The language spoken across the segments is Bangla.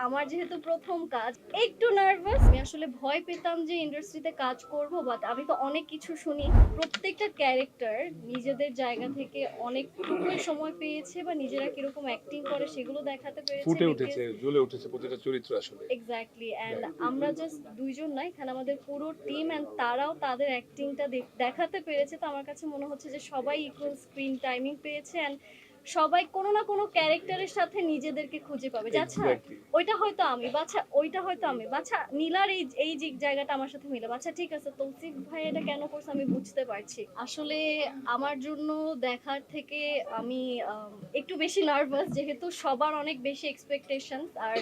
আমার যেহেতু প্রথম কাজ একটু নার্ভাস। আমি আসলে ভয় পেতাম যে ইন্ডাস্ট্রিতে কাজ করব, বাট আমি তো অনেক কিছু শুনি। প্রত্যেকটা ক্যারেক্টার নিজেদের জায়গা থেকে অনেকটুকুই সময় পেয়েছে বা নিজেরা কিরকম অ্যাক্টিং করে সেগুলো দেখাতে পেরেছে। ফুটে উঠেছে, জ্বলে উঠেছে প্রতিটা চরিত্র আসলে। এক্স্যাক্টলি, অ্যান্ড আমরা জাস্ট দুইজন না, এখানে আমাদের পুরো টিম অ্যান্ড তারাও তাদের অ্যাক্টিংটা দেখাতে পেরেছে। তো আমার কাছে মনে হচ্ছে যে সবাই ইকুয়াল স্ক্রিন টাইমিং পেয়েছে, অ্যান্ড সবাই কোনো না কোনো ক্যারেক্টারের সাথে নিজেদেরকে খুঁজে পাবে। যে আচ্ছা এক্স্যাক্টলি। ওইটা হয়তো আমি, বাচ্চা ওইটা হয়তো আমি, বাচ্চা নীলার এই এই যে জায়গাটা আমার সাথে মিলে, বাচ্চা ঠিক আছে তৌসিফ ভাই এটা কেন করছে আমি বুঝতে পারছি। আসলে আমার জন্য দেখার থেকে আমি একটু বেশি নার্ভাস, যেহেতু সবার অনেক বেশি এক্সপেকটেশনস। আর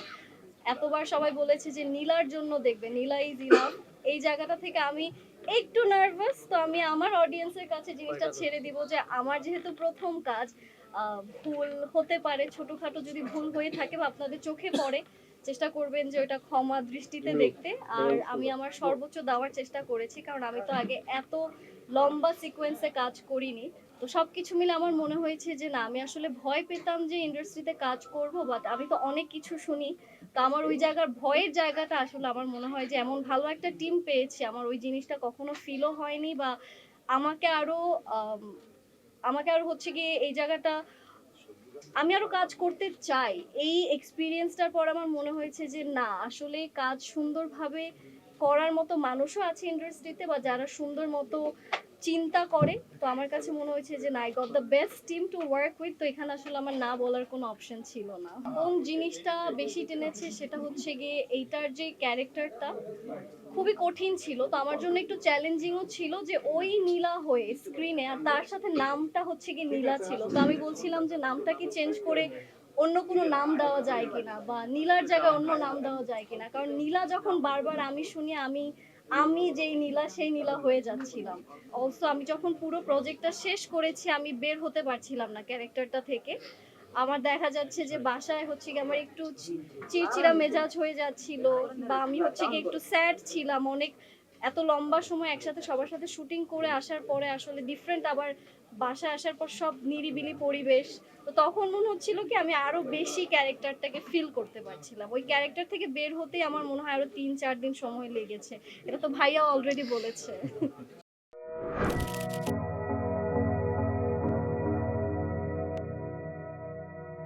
এতবার সবাই বলেছে যে নীলার জন্য দেখবে, নীলা ইজ ইনাফ। এই জায়গাটা থেকে আমি একটু নার্ভাস। তো আমি আমার অডিয়েন্সের কাছে জিনিসটা ছেড়ে দিব যে আমার যেহেতু প্রথম কাজ, ভুল হতে পারে, ছোটখাটো যদি ভুল হয়ে থাকে বা আপনাদের চোখে পড়ে, চেষ্টা করবেন যে ওটা ক্ষমা দৃষ্টিতে দেখতে। আর আমি আমার সর্বোচ্চ দেওয়ার চেষ্টা করেছি, কারণ আমি তো আগে এত লম্বা সিকোয়েন্সে কাজ করিনি। তো সবকিছু মিলে আমার মনে হয়েছে যে না, আমি আসলে ভয় পেতাম যে ইন্ডাস্ট্রিতে কাজ করব, বাট আমি তো অনেক কিছু শুনি। তো আমার ওই জায়গার ভয়ের জায়গাটা আসলে আমার মনে হয় যে এমন ভালো একটা টিম পেয়েছি, আমার ওই জিনিসটা কখনো ফিলও হয়নি। বা আমাকে আরো আম, আমাকে আরো হচ্ছে গিয়ে এই জায়গাটা আমি আরো কাজ করতে চাই। এই এক্সপিরিয়েন্সটার পর আমার মনে হয়েছে যে না, আসলে কাজ সুন্দরভাবে করার মতো মানুষও আছে ইন্ডাস্ট্রিতে, বা যারা সুন্দর মতো চিন্তা করে। তো আমার কাছে মনে হয়েছে যে না, I got the best team to work with. তো এখানে আসলে আমার না বলার কোনো অপশন ছিল না। কোন জিনিসটা বেশি টেনেছে সেটা হচ্ছে গিয়ে এইটার যে ক্যারেক্টারটা খুবই কঠিন ছিল। তো আমার জন্য একটু চ্যালেঞ্জিংও ছিল যে ওই নীলা হয়ে স্ক্রিনে, আর তার সাথে নামটা হচ্ছে কি নীলা ছিল। তো আমি বলছিলাম যে নামটা কি চেঞ্জ করে অন্য কোনো নাম দেওয়া যায় কিনা, বা নীলার জায়গায় অন্য নাম দেওয়া যায় কিনা। কারণ নীলা যখন বারবার আমি শুনি, আমি আমি যেই নীলা সেই নীলা হয়ে যাচ্ছিলাম। অলসো আমি যখন পুরো প্রজেক্টটা শেষ করেছি, আমি বের হতে পারছিলাম না ক্যারেক্টারটা থেকে। আমার দেখা যাচ্ছে যে বাসায় হচ্ছে কি আমার একটু চিড়চিড়া মেজাজ হয়ে যাচ্ছিল, বা আমি হচ্ছে কি একটু স্যাড ছিলাম অনেক। এত লম্বা সময় একসাথে সবার সাথে শুটিং করে আসার পরে আসলে ডিফারেন্ট, আবার বাসায় আসার পর সব নিরিবিলি পরিবেশ। তো তখন মনে হচ্ছিল কি আমি আরো বেশি ক্যারেক্টারটাকে ফিল করতে পারছিলাম। ওই ক্যারেক্টার থেকে বের হতেই আমার মনে হয় আরো 3-4 দিন সময় লেগেছে। এটা তো ভাইয়া অলরেডি বলেছে।